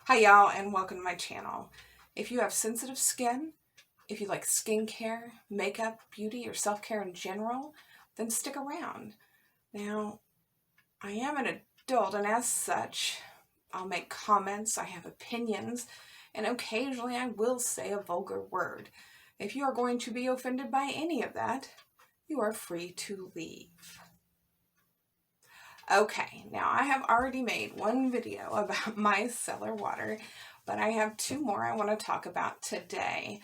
Hi y'all, and welcome to my channel. If you have sensitive skin, if you like skincare, makeup, beauty, or self-care in general, then stick around. Now, I am an adult, and as such, I'll make comments, I have opinions, and occasionally I will say a vulgar word. If you are going to be offended by any of that, you are free to leave. Okay, now I have already made one video about micellar water, but I have two more I want to talk about today.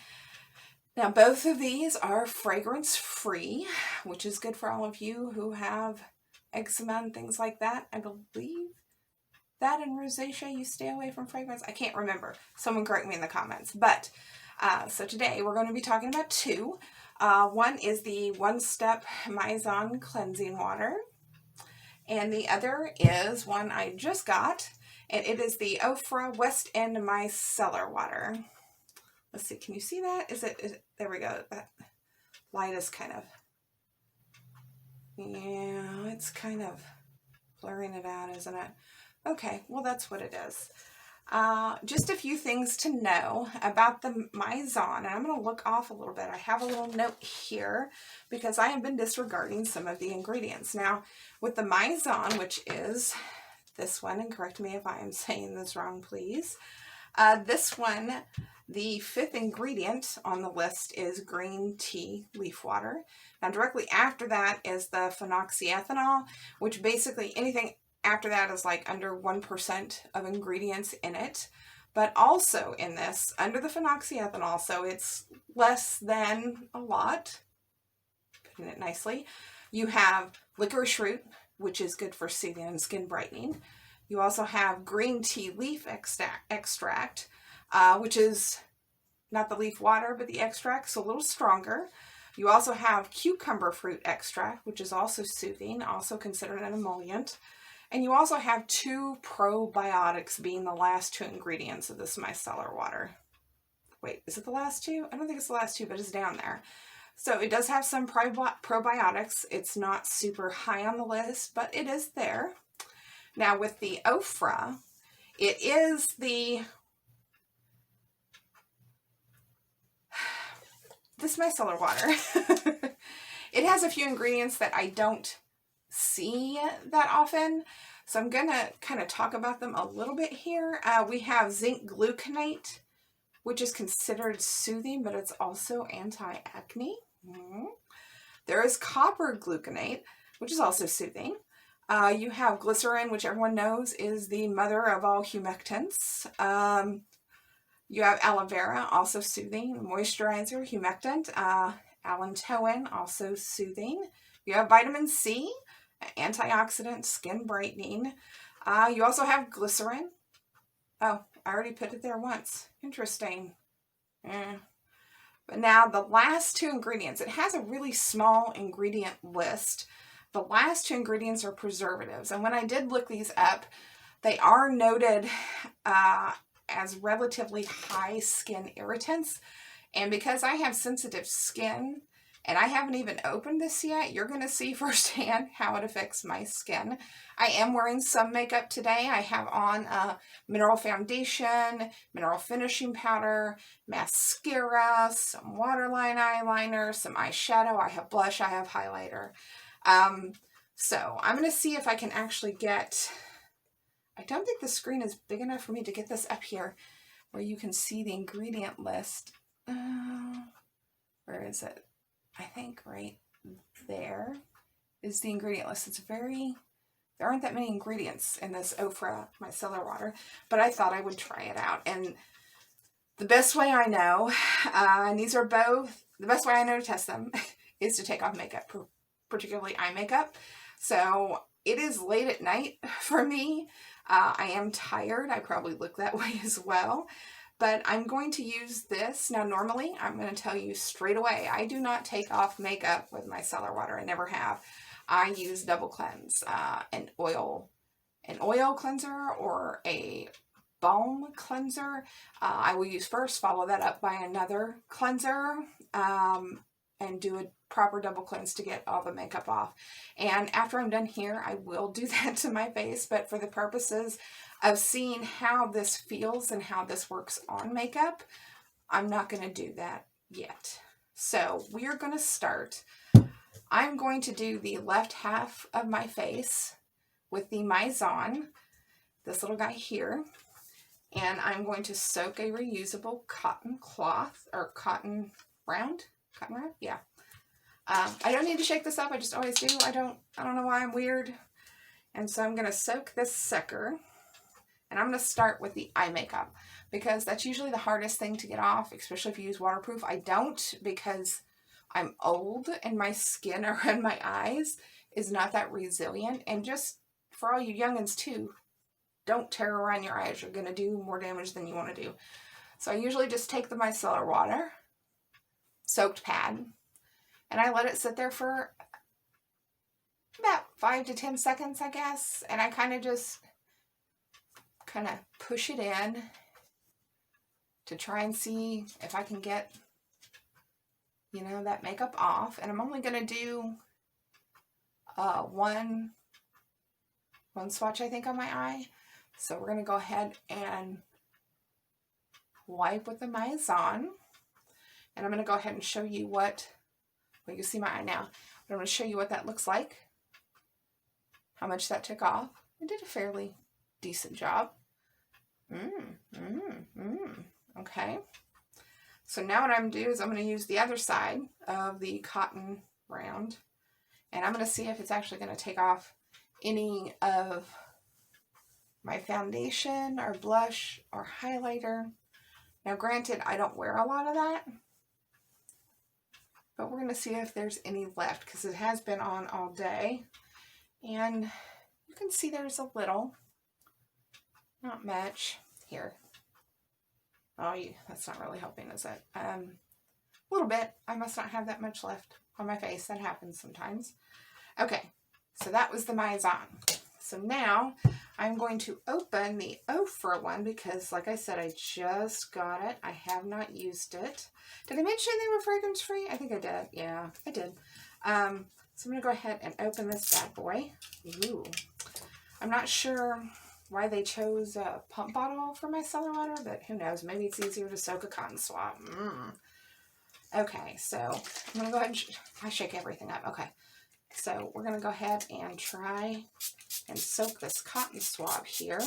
Now, both of these are fragrance-free, which is good for all of you who have eczema and things like that. I believe that in rosacea you stay away from fragrance. I can't remember. Someone correct me in the comments. But, so today we're going to be talking about two. One is the one-step Mizon cleansing water. And the other is one I just got, and it is the Ofra West End Micellar water. Let's see, can you see that? Is it, there we go. That light is kind of, yeah, it's kind of blurring it out, isn't it? Okay, well, that's what it is. Just a few things to know about the Mizon, and I'm going to look off a little bit. I have a little note here because I have been disregarding some of the ingredients. Now, with the Mizon, which is this one, and correct me if I am saying this wrong, please. This one, the fifth ingredient on the list is green tea leaf water. Now, directly after that is the phenoxyethanol, which basically anything after that is like under 1% of ingredients in it. But also in this, under the phenoxyethanol, so it's less than a lot, putting it nicely, you have licorice root, which is good for soothing and skin brightening. You also have green tea leaf extract, which is not the leaf water, but the extract, so a little stronger. You also have cucumber fruit extract, which is also soothing, also considered an emollient. And you also have two probiotics being the last two ingredients of this micellar water. Wait, is it the last two? I don't think it's the last two, but it's down there. So it does have some probiotics. It's not super high on the list, but it is there. Now with the Ofra, it is this micellar water. It has a few ingredients that I don't see that often, so I'm gonna kind of talk about them a little bit here. We have zinc gluconate, which is considered soothing, but it's also anti-acne. There is copper gluconate, which is also soothing. You have glycerin, which everyone knows is the mother of all humectants. You have aloe vera, also soothing, moisturizer, humectant. Allantoin, also soothing. You have vitamin C, antioxidant, skin brightening. You also have glycerin. Oh, I already put it there once. Interesting. But now the last two ingredients, it has a really small ingredient list. The last two ingredients are preservatives. And when I did look these up, they are noted as relatively high skin irritants. And because I have sensitive skin, and I haven't even opened this yet, you're going to see firsthand how it affects my skin. I am wearing some makeup today. I have on mineral foundation, mineral finishing powder, mascara, some waterline eyeliner, some eyeshadow. I have blush, I have highlighter. So I'm going to see if I can actually get, I don't think the screen is big enough for me to get this up here where you can see the ingredient list. Where is it? I think right there is the ingredient list. It's very, there aren't that many ingredients in this Ofra micellar water, but I thought I would try it out. And the best way I know, and these are both, the best way I know to test them is to take off makeup, particularly eye makeup. So it is late at night for me. I am tired. I probably look that way as well. But I'm going to use this. Now, normally, I'm going to tell you straight away, I do not take off makeup with micellar water. I never have. I use double cleanse, an oil cleanser or a balm cleanser. I will use first, follow that up by another cleanser, and do proper double cleanse to get all the makeup off. And after I'm done here, I will do that to my face, but for the purposes of seeing how this feels and how this works on makeup, I'm not going to do that yet. So we're going to start. I'm going to do the left half of my face with the Mizon, this little guy here, and I'm going to soak a reusable cotton cloth, or cotton round, yeah. I don't need to shake this up, I just always do. I don't know why I'm weird. And so I'm going to soak this sucker, and I'm going to start with the eye makeup, because that's usually the hardest thing to get off, especially if you use waterproof. I don't, because I'm old and my skin around my eyes is not that resilient. And just for all you youngins too, don't tear around your eyes. You're going to do more damage than you want to do. So I usually just take the micellar water, soaked pad, and I let it sit there for about 5 to 10 seconds, I guess. And I kind of just push it in to try and see if I can get, you know, that makeup off. And I'm only going to do one swatch, I think, on my eye. So we're going to go ahead and wipe with the Mizon. And I'm going to go ahead and show you what, well, you see my eye now, but I'm going to show you what that looks like, how much that took off. I did a fairly decent job. Okay. So now what I'm going to do is I'm going to use the other side of the cotton round, and I'm going to see if it's actually going to take off any of my foundation or blush or highlighter. Now granted, I don't wear a lot of that, but we're going to see if there's any left, because it has been on all day, and you can see there's a little, not much here. Oh, that's not really helping, is it? A little bit. I must not have that much left on my face. That happens sometimes. Okay, so that was the Mizon. So now I'm going to open the Ofra one, because like I said, I just got it. I have not used it. Did I mention they were fragrance free? I think I did. Yeah, I did. So I'm going to go ahead and open this bad boy. Ooh. I'm not sure why they chose a pump bottle for my micellar water, but who knows? Maybe it's easier to soak a cotton swab. Okay, so I'm going to go ahead and I shake everything up. Okay, so we're going to go ahead and try and soak this cotton swab here.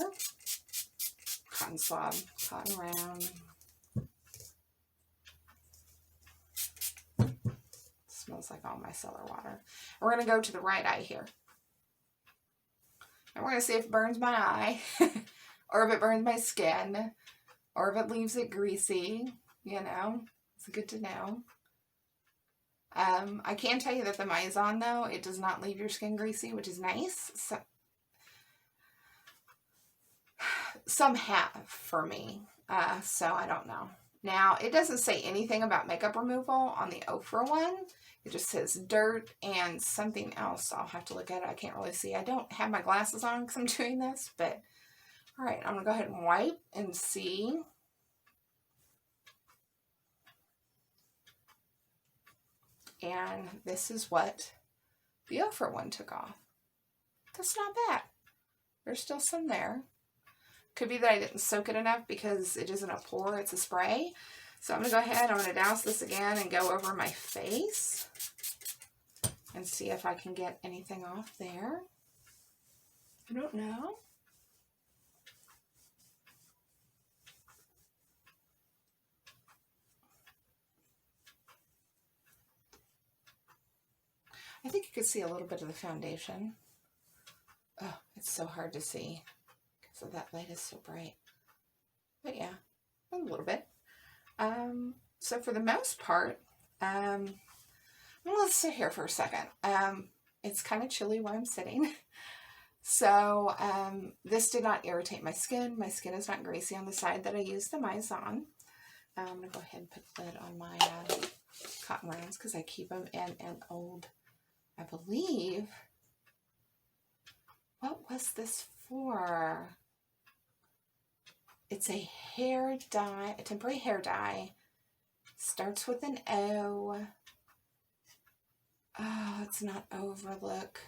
Cotton swab, cotton round. Smells like all micellar water. We're going to go to the right eye here. And we're going to see if it burns my eye, or if it burns my skin, or if it leaves it greasy. You know, it's good to know. I can tell you that the Mizon, though, it does not leave your skin greasy, which is nice. So, some have for me, so I don't know. Now, it doesn't say anything about makeup removal on the Ofra one. It just says dirt and something else. I'll have to look at it. I can't really see. I don't have my glasses on because I'm doing this, but all right, I'm going to go ahead and wipe and see. And this is what the Ofra one took off. That's not bad. There's still some there. Could be that I didn't soak it enough because it isn't a pour, it's a spray. So I'm going to go ahead, I'm going to douse this again and go over my face and see if I can get anything off there. I don't know. I think you could see a little bit of the foundation. Oh, it's so hard to see because that light is so bright. But yeah, a little bit. So for the most part, well, let's sit here for a second. It's kind of chilly where I'm sitting. So this did not irritate my skin. My skin is not greasy on the side that I used the Mizon. I'm going to go ahead and put the lid on my cotton rounds because I keep them in an old, I believe, what was this for? It's a hair dye, a temporary hair dye. Starts with an O. Oh, it's not Overlook.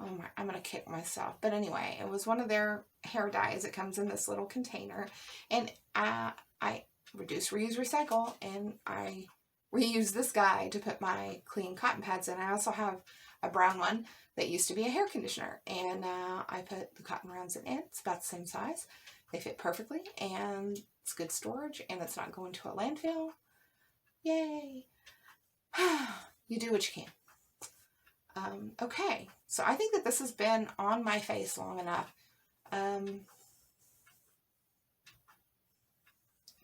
Oh my, I'm going to kick myself. But anyway, it was one of their hair dyes. It comes in this little container. And I reduce, reuse, recycle. And I reuse this guy to put my clean cotton pads in. I also have a brown one that used to be a hair conditioner. And I put the cotton rounds in it. It's about the same size. They fit perfectly. And it's good storage. And it's not going to a landfill. Yay. You do what you can. Okay, so I think that this has been on my face long enough.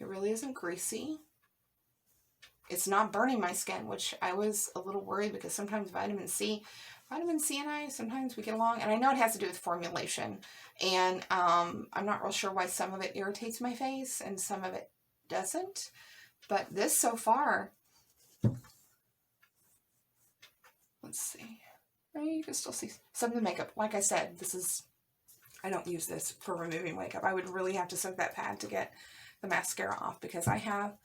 It really isn't greasy. It's not burning my skin, which I was a little worried because sometimes vitamin C and I, sometimes we get along. And I know it has to do with formulation. And I'm not real sure why some of it irritates my face and some of it doesn't. But this so far, let's see. You can still see some of the makeup. Like I said, I don't use this for removing makeup. I would really have to soak that pad to get the mascara off because I have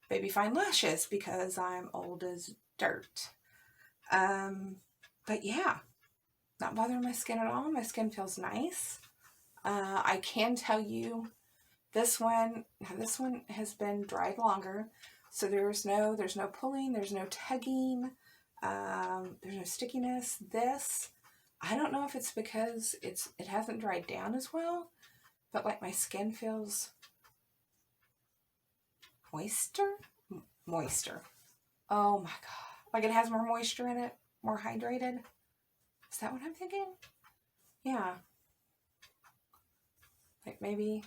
baby fine lashes because I'm old as dirt. But yeah, not bothering my skin at all. My skin feels nice. I can tell you this one has been dried longer. So there's no pulling, there's no tugging. There's no stickiness. This, I don't know if it's because it hasn't dried down as well, but like my skin feels moister. Oh my God. Like it has more moisture in it, more hydrated. Is that what I'm thinking? Yeah. Like maybe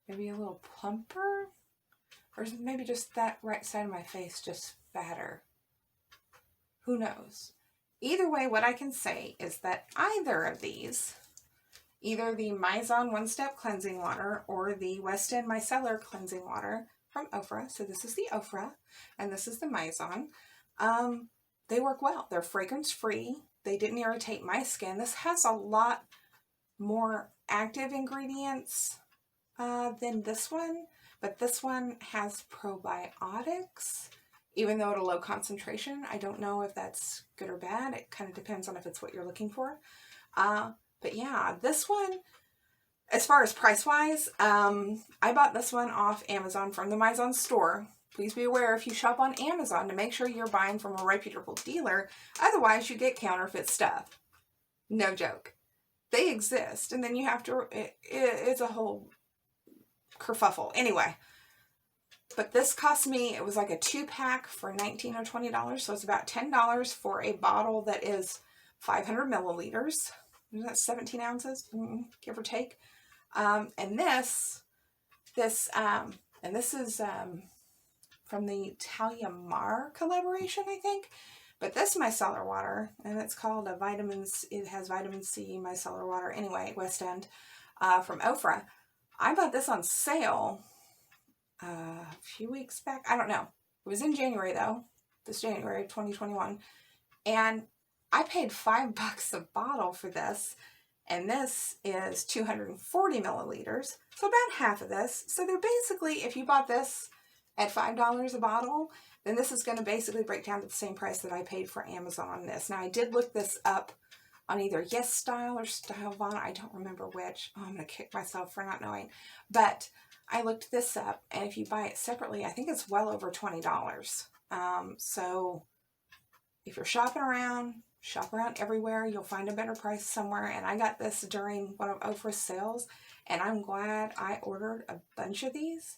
a little plumper, or maybe just that right side of my face just fatter. Who knows? Either way, what I can say is that either of these, either the Mizon One-Step Cleansing Water or the West End Micellar Cleansing Water from Ofra, so this is the Ofra and this is the Mizon, they work well. They're fragrance-free. They didn't irritate my skin. This has a lot more active ingredients than this one, but this one has probiotics. Even though at a low concentration, I don't know if that's good or bad. It kind of depends on if it's what you're looking for. But yeah, this one, as far as price-wise, I bought this one off Amazon from the Mizon store. Please be aware if you shop on Amazon to make sure you're buying from a reputable dealer. Otherwise, you get counterfeit stuff. No joke. They exist, and then you have to, it's a whole kerfuffle. Anyway. But this cost me, it was like a 2-pack for $19 or $20. So it's about $10 for a bottle that is 500 milliliters. Is that 17 ounces, give or take? And this is from the Talia Mar collaboration, I think. But this micellar water, and it's called it has vitamin C micellar water. Anyway, West End, from Ofra. I bought this on sale a few weeks back. I don't know. It was in January though, this January 2021. And I paid $5 a bottle for this. And this is 240 milliliters. So about half of this. So they're basically, if you bought this at $5 a bottle, then this is going to basically break down to the same price that I paid for Amazon on this. Now I did look this up on either Yes Style or Stylevana. I don't remember which. Oh, I'm going to kick myself for not knowing. But I looked this up, and if you buy it separately, I think it's well over $20. So if you're shopping around, shop around everywhere. You'll find a better price somewhere. And I got this during one of Ofra's sales, and I'm glad I ordered a bunch of these.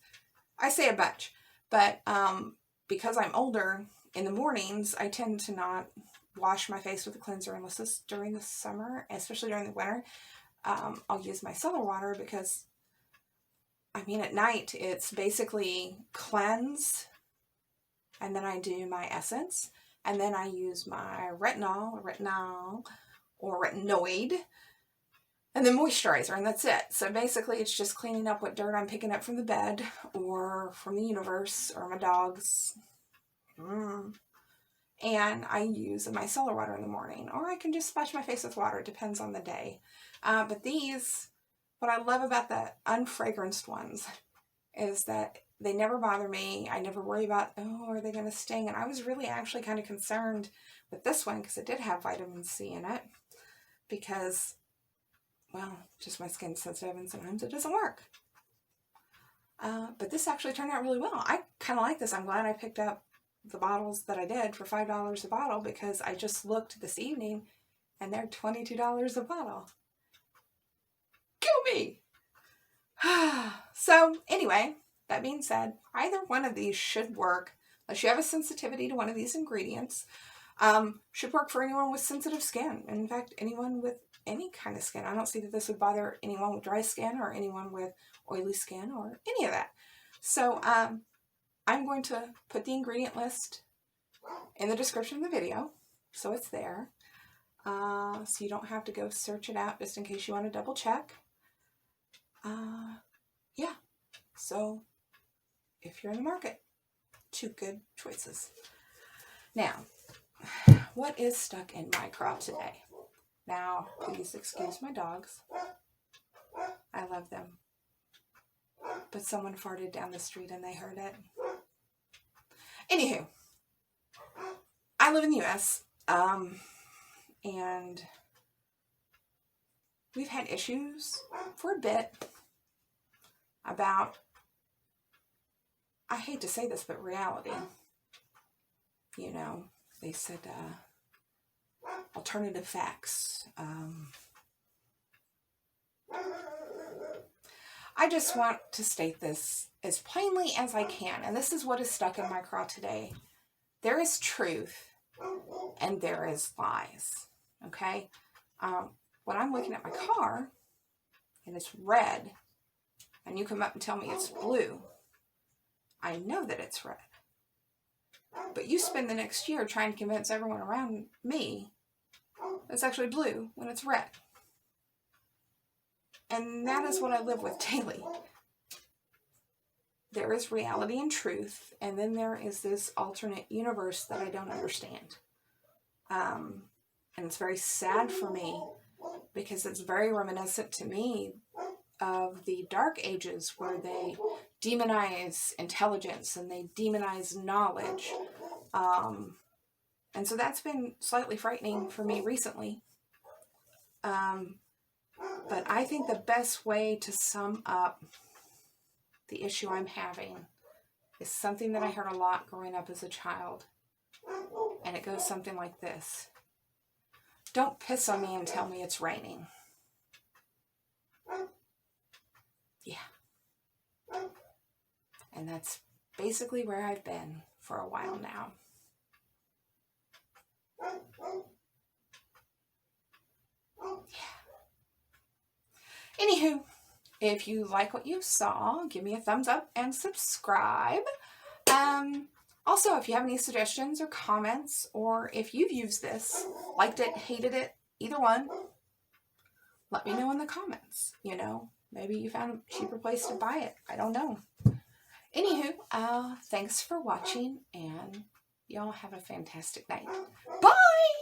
I say a bunch, but because I'm older, in the mornings, I tend to not wash my face with a cleanser unless it's during the summer, especially during the winter. I'll use micellar water because I mean, at night, it's basically cleanse, and then I do my essence, and then I use my retinol, or retinoid, and then moisturizer, and that's it. So basically, it's just cleaning up what dirt I'm picking up from the bed, or from the universe, or my dogs. And I use a micellar water in the morning, or I can just splash my face with water. It depends on the day. But these, what I love about the unfragranced ones is that they never bother me. I never worry about, oh, are they going to sting? And I was really actually kind of concerned with this one because it did have vitamin C in it because, well, just my skin's sensitive and sometimes it doesn't work. But this actually turned out really well. I kind of like this. I'm glad I picked up the bottles that I did for $5 a bottle because I just looked this evening and they're $22 a bottle. Kill me! So anyway, that being said, either one of these should work unless you have a sensitivity to one of these ingredients. Should work for anyone with sensitive skin. In fact, anyone with any kind of skin. I don't see that this would bother anyone with dry skin or anyone with oily skin or any of that. So I'm going to put the ingredient list in the description of the video, so it's there. So you don't have to go search it out just in case you want to double check. Yeah, so if you're in the market, 2 good choices. Now, what is stuck in my craw today? Now, please excuse my dogs. I love them. But someone farted down the street and they heard it. Anywho, I live in the U.S., and we've had issues for a bit about, I hate to say this, but reality. You know, they said alternative facts. I just want to state this as plainly as I can, and this is what is stuck in my craw today. There is truth and there is lies, okay? When I'm looking at my car and it's red and you come up and tell me it's blue, I know that it's red. But you spend the next year trying to convince everyone around me it's actually blue when it's red. And that is what I live with daily. There is reality and truth, and then there is this alternate universe that I don't understand. And it's very sad for me because it's very reminiscent to me of the Dark Ages where they demonize intelligence and they demonize knowledge. And so that's been slightly frightening for me recently. But I think the best way to sum up the issue I'm having is something that I heard a lot growing up as a child. And it goes something like this. Don't piss on me and tell me it's raining. Yeah. And that's basically where I've been for a while now. Yeah. Anywho, if you like what you saw, give me a thumbs up and subscribe. Also, if you have any suggestions or comments, or if you've used this, liked it, hated it, either one, let me know in the comments. You know, maybe you found a cheaper place to buy it. I don't know. Anywho, thanks for watching, and y'all have a fantastic night. Bye!